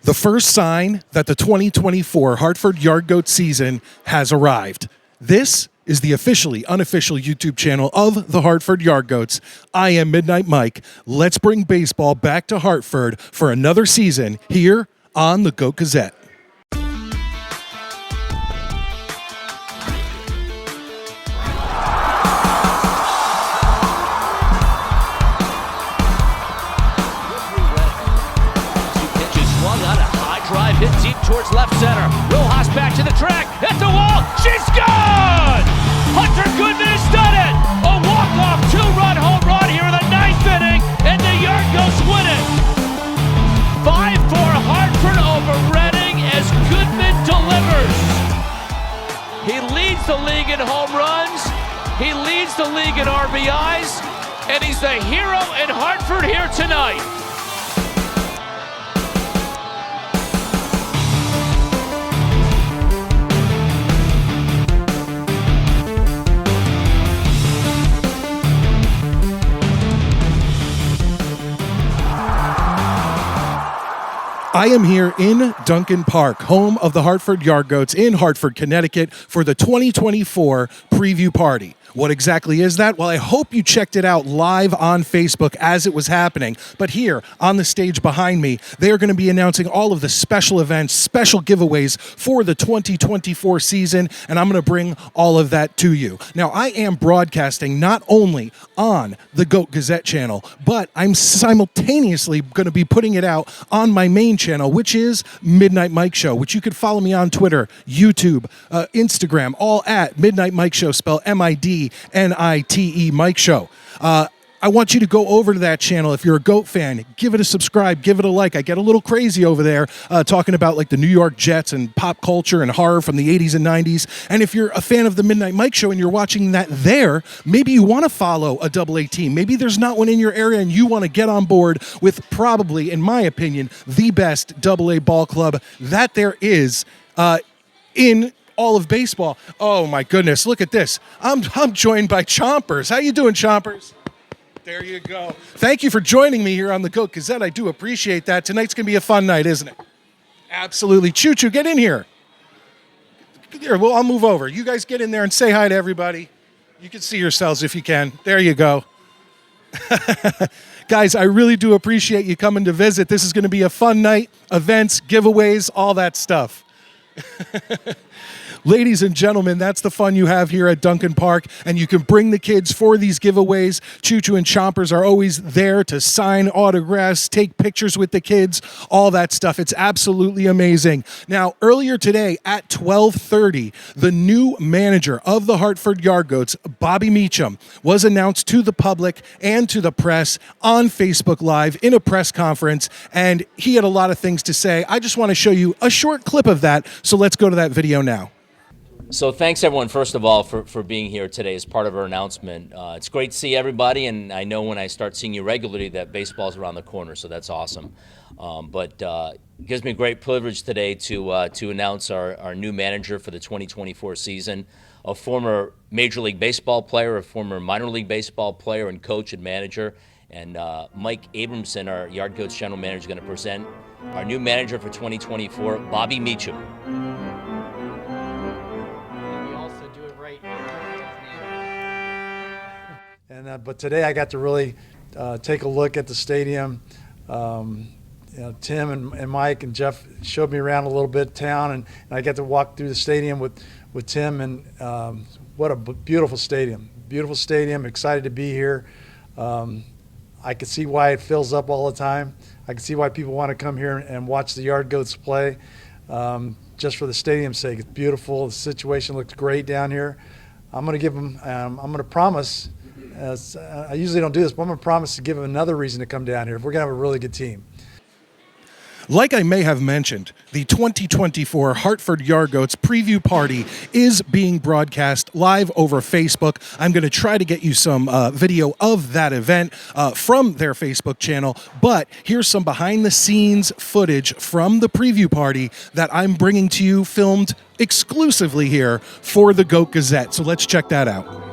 The first sign that the 2024 Hartford Yard Goat season has arrived. This is the officially unofficial YouTube channel of the Hartford Yard Goats. I am Midnight Mike. Let's bring baseball back to Hartford for another season here on the Goat Gazette. Drive hit deep towards left center. Rojas back to the track, at the wall, she's gone! Hunter Goodman has done it! A walk-off two-run home run here in the ninth inning, and the Yard Goats win it! 5-4 Hartford over Reading as Goodman delivers. He leads the league in home runs, he leads the league in RBIs, and he's the hero in Hartford here tonight. I am here in Duncan Park, home of the Hartford Yard Goats in Hartford, Connecticut, for the 2024 preview party. What exactly is that? Well, I hope you checked it out live on Facebook as it was happening. But here on the stage behind me, they are going to be announcing all of the special events, special giveaways for the 2024 season, and I'm going to bring all of that to you. Now, I am broadcasting not only on the Goat Gazette channel, but I'm simultaneously going to be putting it out on my main channel, which is Midnight Mike Show, which you could follow me on Twitter, YouTube, Instagram, all at Midnight Mike Show, spell MIDNITE Mike Show. I want you to go over to that channel. If you're a Goat fan, give it a subscribe, give it a like. I get a little crazy over there talking about like the New York Jets and pop culture and horror from the 80s and 90s. And if you're a fan of the Midnight Mike Show and you're watching that there, maybe you want to follow a AA team. Maybe there's not one in your area and you want to get on board with probably, in my opinion, the best AA ball club that there is in all of baseball. Oh my goodness, look at this. I'm joined by Chompers. How you doing, Chompers? There you go. Thank you for joining me here on the Goat Gazette. I do appreciate that. Tonight's going to be a fun night, isn't it? Absolutely. Choo Choo, get in here. Here, well, I'll move over. You guys get in there and say hi to everybody. You can see yourselves if you can. There you go. Guys, I really do appreciate you coming to visit. This is going to be a fun night. Events, giveaways, all that stuff. Ladies and gentlemen, that's the fun you have here at Duncan Park, and you can bring the kids for these giveaways. Choo Choo and Chompers are always there to sign autographs, take pictures with the kids, all that stuff. It's absolutely amazing. Now, earlier today at 12:30, the new manager of the Hartford Yard Goats, Bobby Meacham, was announced to the public and to the press on Facebook Live in a press conference, and he had a lot of things to say. I just want to show you a short clip of that, so let's go to that video now. So thanks, everyone, first of all, for being here today as part of our announcement. It's great to see everybody, and I know when I start seeing you regularly that baseball's around the corner, so that's awesome. But it gives me a great privilege today to announce our new manager for the 2024 season, a former Major League Baseball player, a former minor league baseball player and coach and manager, and Mike Abramson, our Yard Goats general manager, is going to present our new manager for 2024, Bobby Meacham. But today I got to really take a look at the stadium. Tim and Mike and Jeff showed me around a little bit town, and I got to walk through the stadium with Tim, and what a beautiful stadium. Beautiful stadium, excited to be here. I can see why it fills up all the time. I can see why people want to come here and watch the Yard Goats play, just for the stadium's sake. It's beautiful. The situation looks great down here. I'm going to give them, I'm going to promise, I usually don't do this, but I'm going to promise to give them another reason to come down here. We're going to have a really good team. Like I may have mentioned, the 2024 Hartford Yard Goats preview party is being broadcast live over Facebook. I'm going to try to get you some video of that event from their Facebook channel, but here's some behind-the-scenes footage from the preview party that I'm bringing to you, filmed exclusively here for the Goat Gazette. So let's check that out.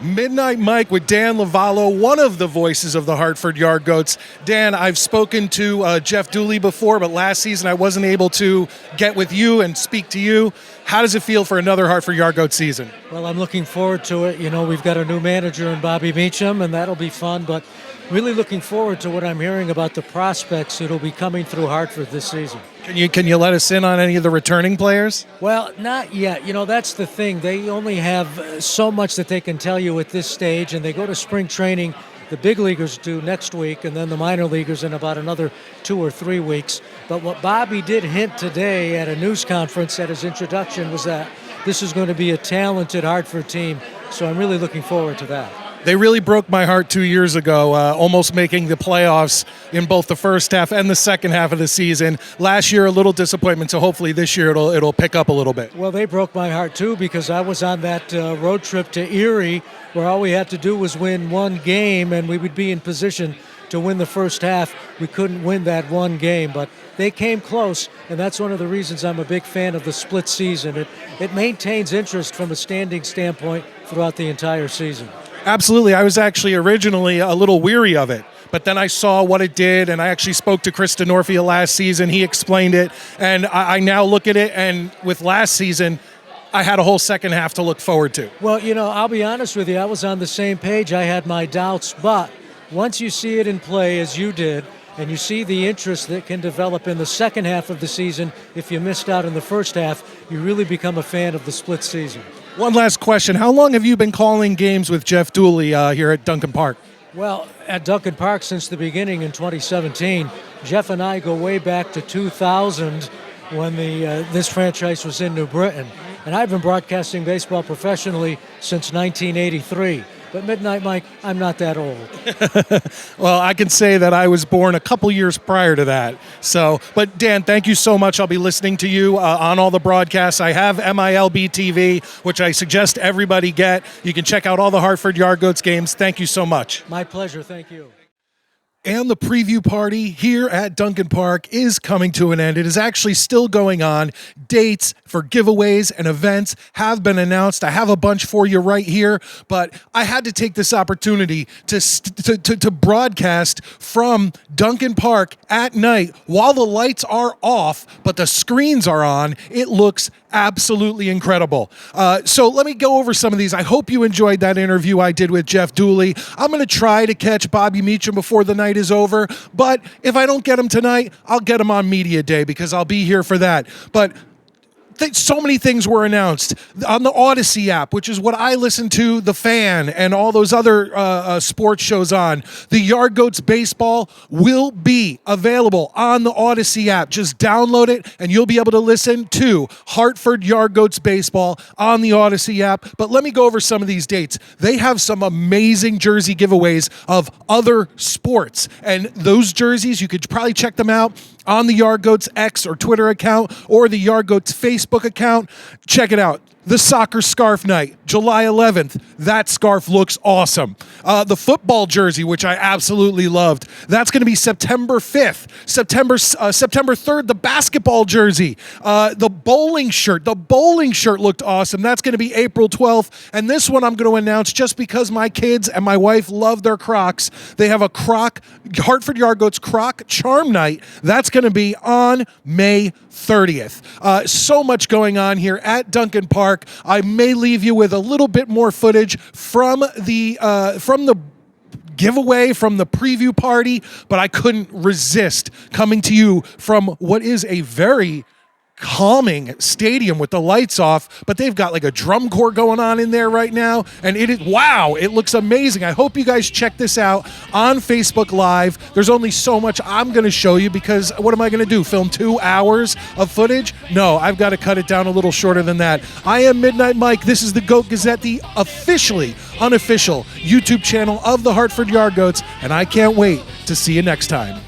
Midnight Mike with Dan Lovallo, one of the voices of the Hartford Yard Goats. Dan, I've spoken to Jeff Dooley before, but last season I wasn't able to get with you and speak to you. How does it feel for another Hartford Yard Goat season? Well, I'm looking forward to it. You know, we've got a new manager in Bobby Meacham, and that'll be fun, but really looking forward to what I'm hearing about the prospects that'll be coming through Hartford this season. Can you let us in on any of the returning players? Well, not yet. You know, that's the thing. They only have so much that they can tell you at this stage, and they go to spring training. The big leaguers do next week, and then the minor leaguers in about another 2 or 3 weeks. But what Bobby did hint today at a news conference at his introduction was that this is going to be a talented Hartford team, so I'm really looking forward to that. They really broke my heart 2 years ago, almost making the playoffs in both the first half and the second half of the season. Last year, a little disappointment, so hopefully this year it'll pick up a little bit. Well, they broke my heart, too, because I was on that road trip to Erie where all we had to do was win one game, and we would be in position to win the first half. We couldn't win that one game, but they came close, and that's one of the reasons I'm a big fan of the split season. It maintains interest from a standing standpoint throughout the entire season. Absolutely. I was actually originally a little weary of it, but then I saw what it did, and I actually spoke to Chris DeNorfia last season. He explained it, and I now look at it, and with last season, I had a whole second half to look forward to. Well, you know, I'll be honest with you. I was on the same page. I had my doubts, but once you see it in play, as you did, and you see the interest that can develop in the second half of the season, if you missed out in the first half, you really become a fan of the split season. One last question. How long have you been calling games with Jeff Dooley here at Duncan Park? Well, at Duncan Park since the beginning in 2017. Jeff and I go way back to 2000 when this franchise was in New Britain. And I've been broadcasting baseball professionally since 1983. But Midnight Mike, I'm not that old. Well, I can say that I was born a couple years prior to that. So, but Dan, thank you so much. I'll be listening to you on all the broadcasts. I have MILB TV, which I suggest everybody get. You can check out all the Hartford Yard Goats games. Thank you so much. My pleasure. Thank you. And the preview party here at Duncan Park is coming to an end. It is actually still going on. Dates for giveaways and events have been announced. I have a bunch for you right here, but I had to take this opportunity to broadcast from Duncan Park at night while the lights are off, but the screens are on. It looks absolutely incredible. So let me go over some of these. I hope you enjoyed that interview I did with Jeff Dooley. I'm going to try to catch Bobby Meacham before the night is over, but if I don't get him tonight, I'll get him on Media Day because I'll be here for that. But so many things were announced on the Odyssey app, which is what I listen to, The Fan, and all those other sports shows on. The Yard Goats baseball will be available on the Odyssey app. Just download it, and you'll be able to listen to Hartford Yard Goats baseball on the Odyssey app. But let me go over some of these dates. They have some amazing jersey giveaways of other sports, and those jerseys, you could probably check them out on the Yard Goats X or Twitter account or the Yard Goats Facebook account. Check it out. The soccer scarf night, July 11th. That scarf looks awesome. The football jersey, which I absolutely loved, that's going to be September 5th. September 3rd, the basketball jersey. The bowling shirt looked awesome. That's going to be April 12th. And this one I'm going to announce just because my kids and my wife love their Crocs. They have a Hartford Yard Goats Croc Charm Night. That's going to be on May 30th. So much going on here at Duncan Park. I may leave you with a little bit more footage from the giveaway, from the preview party, but I couldn't resist coming to you from what is a very calming stadium with the lights off, but they've got like a drum corps going on in there right now, and it looks amazing. I hope you guys check this out on Facebook Live. There's only so much I'm going to show you because what am I going to do, film 2 hours of footage? No, I've got to cut it down a little shorter than that. I am Midnight Mike. This is the Goat Gazette, the unofficial YouTube channel of the Hartford Yard Goats, and I can't wait to see you next time.